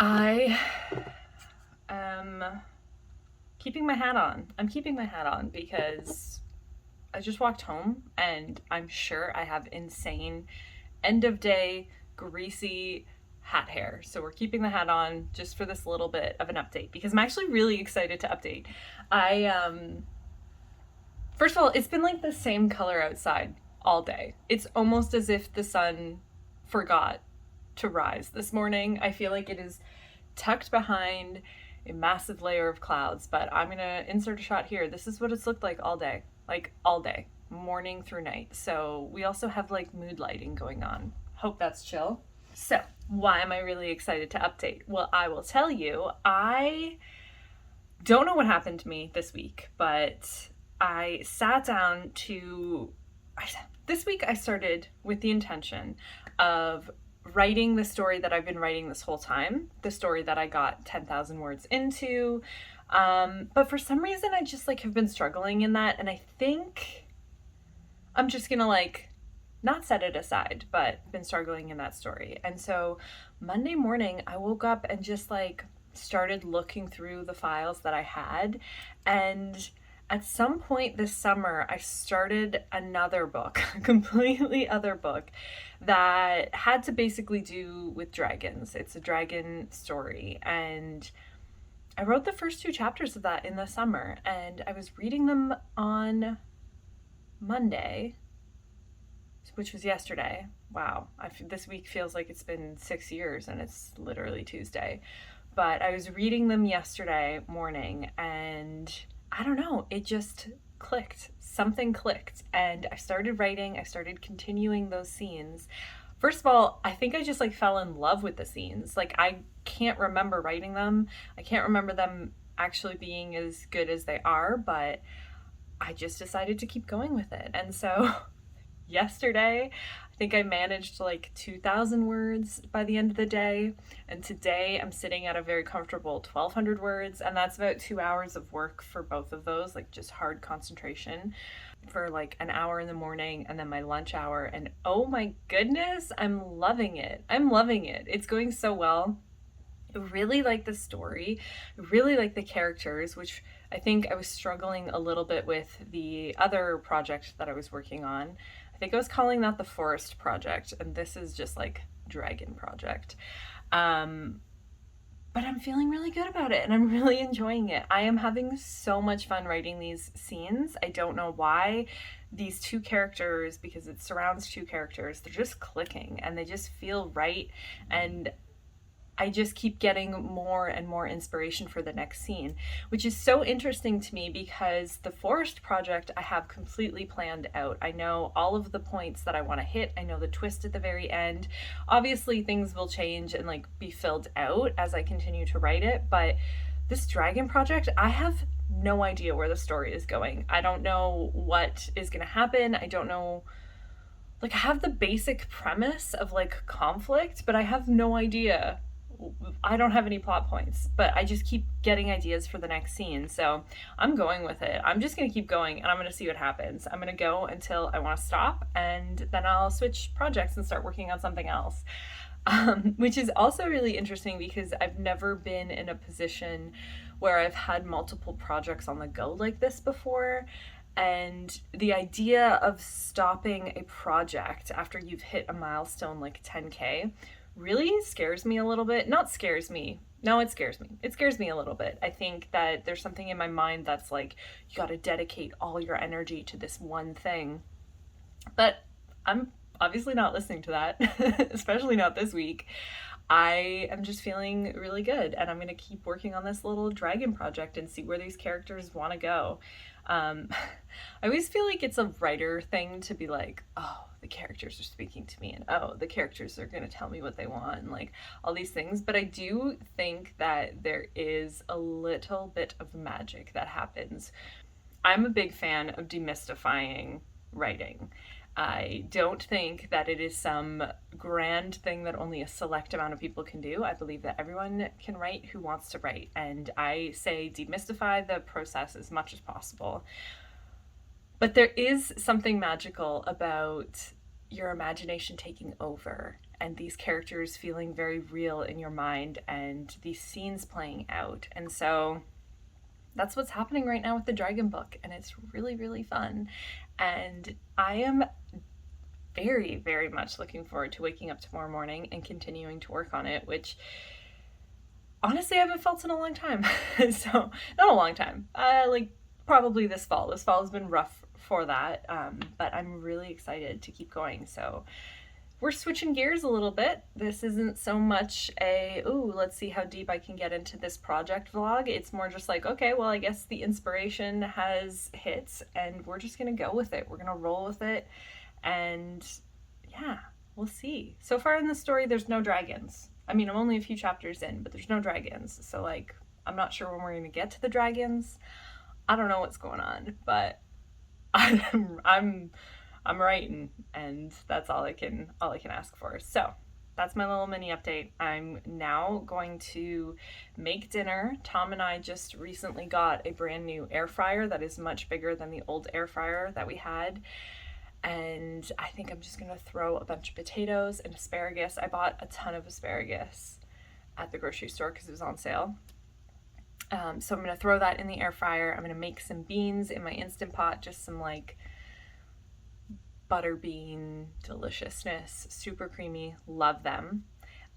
I am keeping my hat on. I'm keeping my hat on because I just walked home and I'm sure I have insane end of day, greasy hat hair. So we're keeping the hat on just for this little bit of an update because I'm actually really excited to update. I first of all, it's been like the same color outside all day. It's almost as if the sun forgot to rise this morning. I feel like it is tucked behind a massive layer of clouds, but I'm gonna insert a shot here. This is what it's looked like all day, morning through night. So we also have like mood lighting going on. Hope that's chill. So, why am I really excited to update? Well, I will tell you, I don't know what happened to me this week, but I sat down to. This week I started with the intention of writing the story that I've been writing this whole time, the story that I got 10,000 words into. But for some reason, I just like have been struggling in that, and I think I'm just gonna like not set it aside, but been struggling in that story. And so Monday morning, I woke up and just like started looking through the files that I had, and at some point this summer, I started another book, a completely other book that had to basically do with dragons. It's a dragon story. And I wrote the first two chapters of that in the summer, and I was reading them on Monday, which was yesterday. Wow, this week feels like it's been 6 years and it's literally Tuesday. But I was reading them yesterday morning, and I don't know, it just clicked. Something clicked, and I started writing. I started continuing those scenes. First of all, I think I just like fell in love with the scenes. Like, I can't remember writing them. I can't remember them actually being as good as they are, but I just decided to keep going with it. And so yesterday, I think I managed like 2,000 words by the end of the day. And today I'm sitting at a very comfortable 1,200 words. And that's about 2 hours of work for both of those, like just hard concentration for like an hour in the morning and then my lunch hour. And oh my goodness, I'm loving it. I'm loving it. It's going so well. I really like the story. I really like the characters, which I think I was struggling a little bit with the other project that I was working on. I think I was calling that the Forest Project, and this is just like Dragon Project. But I'm feeling really good about it and I'm really enjoying it. I am having so much fun writing these scenes. I don't know why. These two characters, because it surrounds two characters, they're just clicking and they just feel right. And I just keep getting more and more inspiration for the next scene, which is so interesting to me because the Forest Project I have completely planned out. I know all of the points that I want to hit. I know the twist at the very end. Obviously, things will change and like be filled out as I continue to write it, but this Dragon Project, I have no idea where the story is going. I don't know what is going to happen. I don't know. Like, I have the basic premise of like conflict, but I have no idea. I don't have any plot points, but I just keep getting ideas for the next scene. So I'm going with it. I'm just going to keep going and I'm going to see what happens. I'm going to go until I want to stop, and then I'll switch projects and start working on something else. Which is also really interesting because I've never been in a position where I've had multiple projects on the go like this before. And the idea of stopping a project after you've hit a milestone like 10K really scares me a little bit. Not scares me. No, it scares me. It scares me a little bit. I think that there's something in my mind that's like, you got to dedicate all your energy to this one thing. But I'm obviously not listening to that, especially not this week. I am just feeling really good, and I'm going to keep working on this little dragon project and see where these characters want to go. I always feel like it's a writer thing to be like, oh, the characters are speaking to me, and oh, the characters are going to tell me what they want, and like all these things. But I do think that there is a little bit of magic that happens. I'm a big fan of demystifying writing. I don't think that it is some grand thing that only a select amount of people can do. I believe that everyone can write who wants to write, and I say demystify the process as much as possible. But there is something magical about your imagination taking over and these characters feeling very real in your mind and these scenes playing out. And so that's what's happening right now with the Dragon book, and it's really, really fun. And I am very, very much looking forward to waking up tomorrow morning and continuing to work on it, which honestly I haven't felt in a long time. So, not a long time, like probably this fall. This fall has been rough for that, but I'm really excited to keep going. So, we're switching gears a little bit. This isn't so much a, ooh, let's see how deep I can get into this project vlog. It's more just like, okay, well, I guess the inspiration has hit and we're just gonna go with it. We're gonna roll with it. And yeah, we'll see. So far in the story, there's no dragons. I mean, I'm only a few chapters in, but there's no dragons. So, like, I'm not sure when we're gonna get to the dragons. I don't know what's going on, but I'm writing, and that's all I can ask for. So that's my little mini update. I'm now going to make dinner. Tom and I just recently got a brand new air fryer that is much bigger than the old air fryer that we had. And I think I'm just gonna throw a bunch of potatoes and asparagus. I bought a ton of asparagus at the grocery store because it was on sale. So I'm gonna throw that in the air fryer. I'm gonna make some beans in my Instant Pot, just some like butter bean deliciousness, super creamy, love them.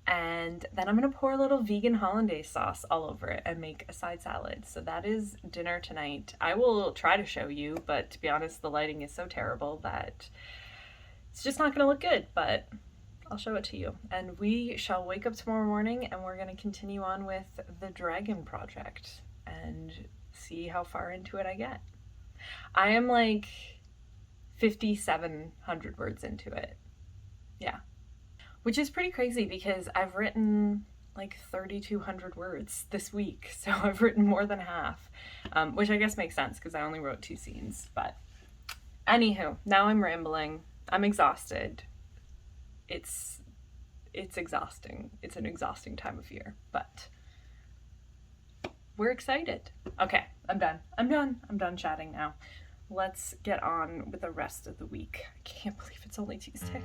And then I'm gonna pour a little vegan hollandaise sauce all over it and make a side salad. So that is dinner tonight. I will try to show you, but to be honest, the lighting is so terrible that it's just not gonna look good, but I'll show it to you. And we shall wake up tomorrow morning and we're gonna continue on with the Dragon project and see how far into it I get. I am like 5,700 words into it. Yeah. Which is pretty crazy because I've written like 3,200 words this week. So I've written more than half, which I guess makes sense because I only wrote 2 scenes. But anywho, now I'm rambling. I'm exhausted. It's exhausting. It's an exhausting time of year, but we're excited. Okay, I'm done chatting now. Let's get on with the rest of the week. I can't believe it's only Tuesday.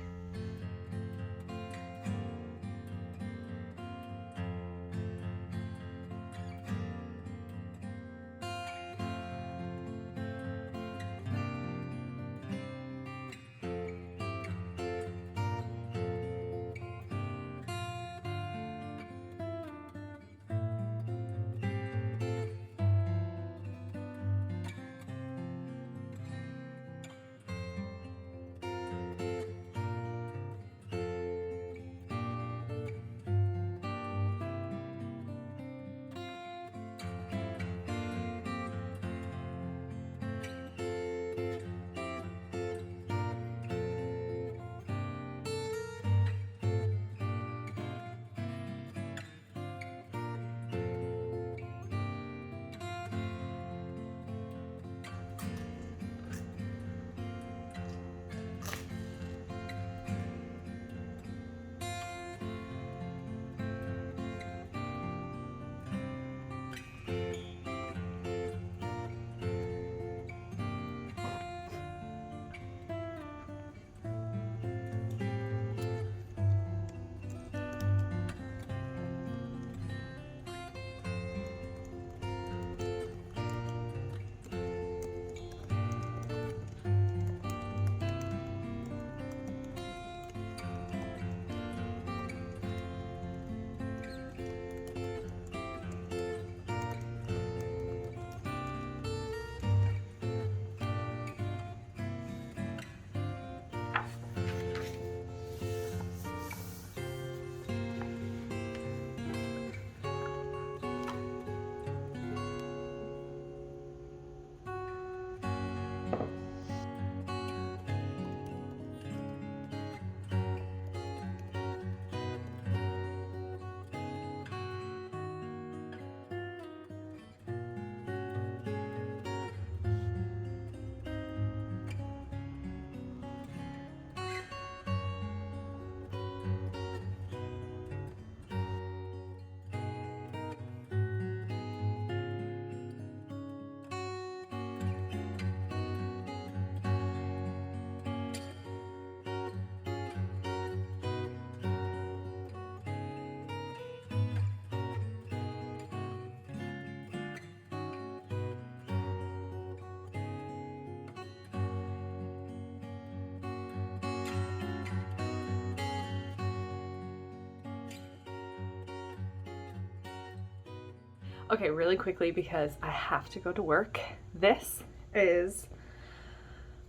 Okay, really quickly because I have to go to work. This is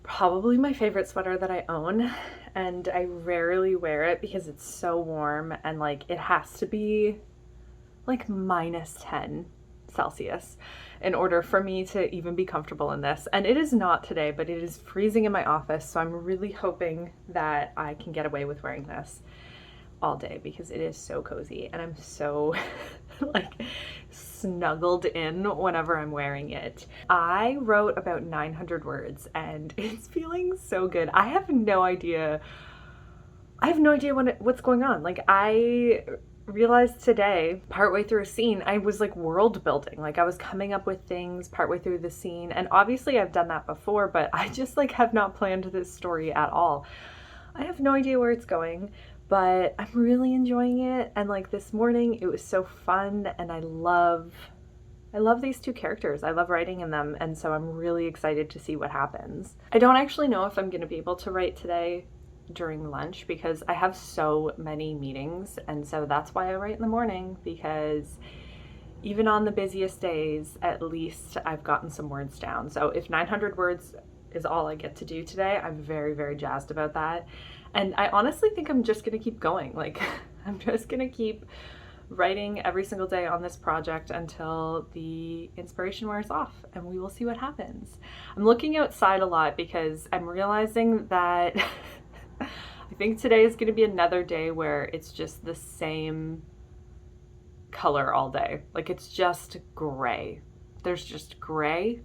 probably my favorite sweater that I own, and I rarely wear it because it's so warm and like it has to be like -10 Celsius in order for me to even be comfortable in this. And it is not today, but it is freezing in my office, so I'm really hoping that I can get away with wearing this all day because it is so cozy and I'm so like snuggled in whenever I'm wearing it. I wrote about 900 words and it's feeling so good. I have no idea what's going on. Like, I realized today, partway through a scene, I was like world building. Like, I was coming up with things partway through the scene, and obviously I've done that before, but I just like have not planned this story at all. I have no idea where it's going, but I'm really enjoying it. And like this morning, it was so fun, and I love these two characters. I love writing in them, and so I'm really excited to see what happens. I don't actually know if I'm going to be able to write today during lunch because I have so many meetings, and so that's why I write in the morning, because even on the busiest days, at least I've gotten some words down. So if 900 words is all I get to do today, I'm very, very jazzed about that. And I honestly think I'm just gonna keep going. Like, I'm just gonna keep writing every single day on this project until the inspiration wears off, and we will see what happens. I'm looking outside a lot because I'm realizing that I think today is going to be another day where it's just the same color all day. Like, it's just gray. There's just gray,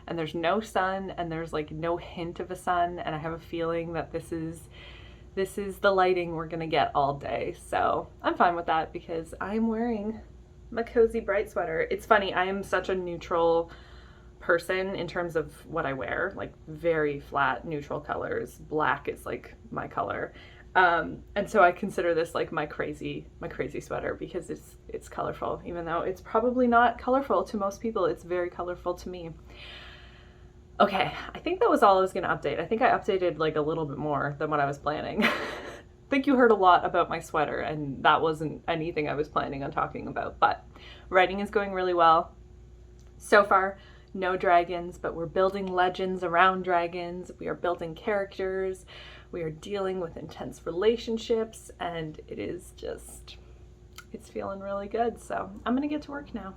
and there's no sun, and there's like no hint of a sun, and I have a feeling that this is the lighting we're gonna get all day. So I'm fine with that because I'm wearing my cozy bright sweater. It's funny, I am such a neutral person in terms of what I wear, like very flat neutral colors. Black is like my color. And so I consider this like my crazy sweater because it's colorful, even though it's probably not colorful to most people. It's very colorful to me. Okay, I think that was all I was gonna update. I think I updated like a little bit more than what I was planning. I think you heard a lot about my sweater, and that wasn't anything I was planning on talking about, but writing is going really well. So far, no dragons, but we're building legends around dragons. We are building characters. We are dealing with intense relationships, and it's feeling really good. So I'm gonna get to work now.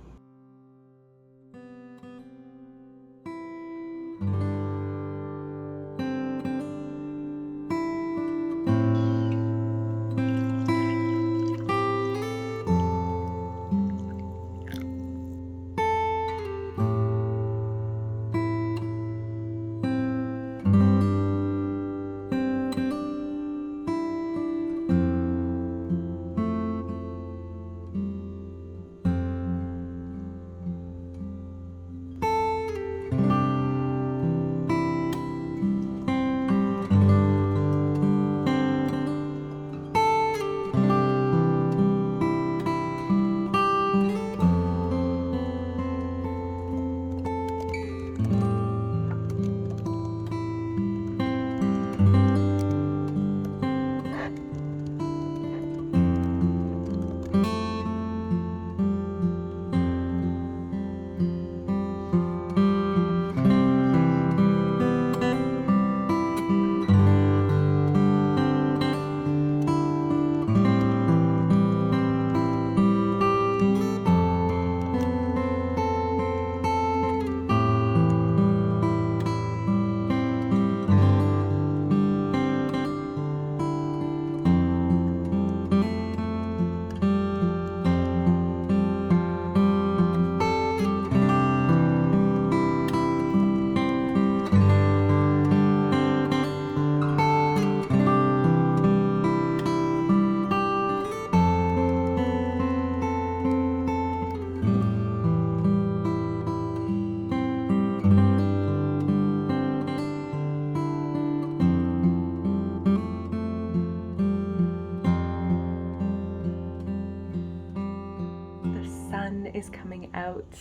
Is coming out,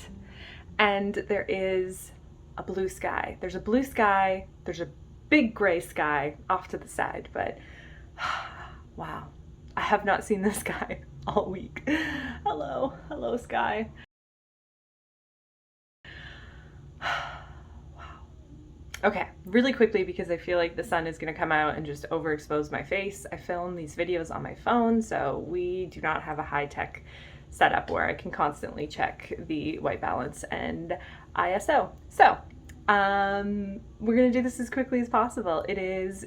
and there is a blue sky. There's a blue sky, there's a big gray sky off to the side, but wow, I have not seen this sky all week. Hello sky. Okay, really quickly because I feel like the sun is going to come out and just overexpose my face. I film these videos on my phone, so we do not have a high-tech setup where I can constantly check the white balance and ISO. So, we're going to do this as quickly as possible. It is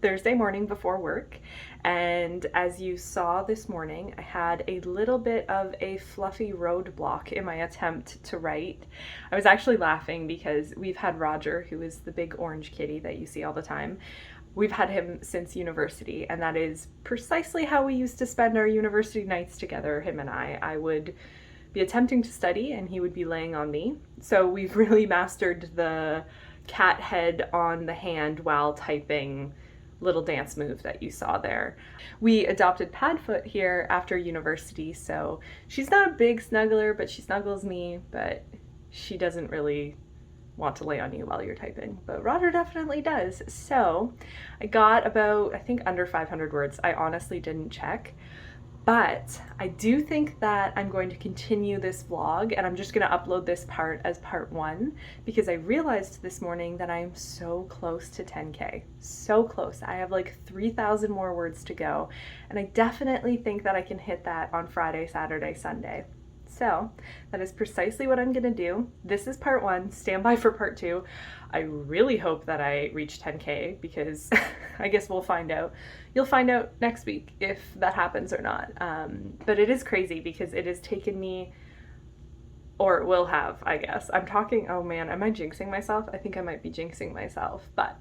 Thursday morning before work, and as you saw this morning, I had a little bit of a fluffy roadblock in my attempt to write. I was actually laughing because we've had Roger, who is the big orange kitty that you see all the time. We've had him since university, and that is precisely how we used to spend our university nights together, him and I. I would be attempting to study, and he would be laying on me. So we've really mastered the cat head on the hand while typing little dance move that you saw there. We adopted Padfoot here after university, so she's not a big snuggler, but she snuggles me, but she doesn't really want to lay on you while you're typing. But Roger definitely does. So I got about, I think, under 500 words. I honestly didn't check. But I do think that I'm going to continue this vlog, and I'm just going to upload this part as part 1 because I realized this morning that I'm so close to 10K. So close. I have like 3,000 more words to go, and I definitely think that I can hit that on Friday, Saturday, Sunday. So that is precisely what I'm going to do. This is part 1. Stand by for part 2. I really hope that I reach 10K because I guess we'll find out. You'll find out next week if that happens or not. But it is crazy because it has taken me, or it will have, I guess. I'm talking, oh man, am I jinxing myself? I think I might be jinxing myself, but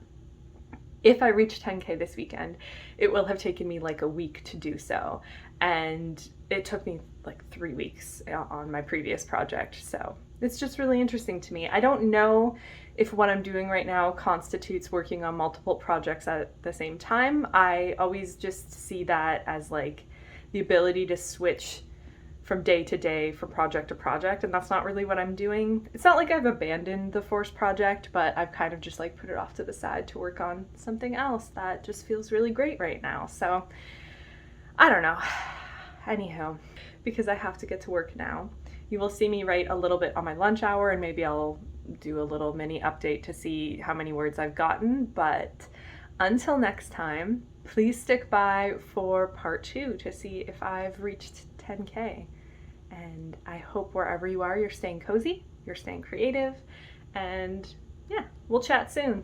if I reach 10K this weekend, it will have taken me like a week to do so. And it took me like 3 weeks on my previous project. So it's just really interesting to me. I don't know if what I'm doing right now constitutes working on multiple projects at the same time. I always just see that as like the ability to switch from day to day, from project to project, and that's not really what I'm doing. It's not like I've abandoned the Force project, but I've kind of just like put it off to the side to work on something else that just feels really great right now. So I don't know. Anywho, because I have to get to work now, you will see me write a little bit on my lunch hour, and maybe I'll do a little mini update to see how many words I've gotten. But until next time, please stick by for part 2 to see if I've reached 10K. And I hope wherever you are, you're staying cozy, you're staying creative, and yeah, we'll chat soon.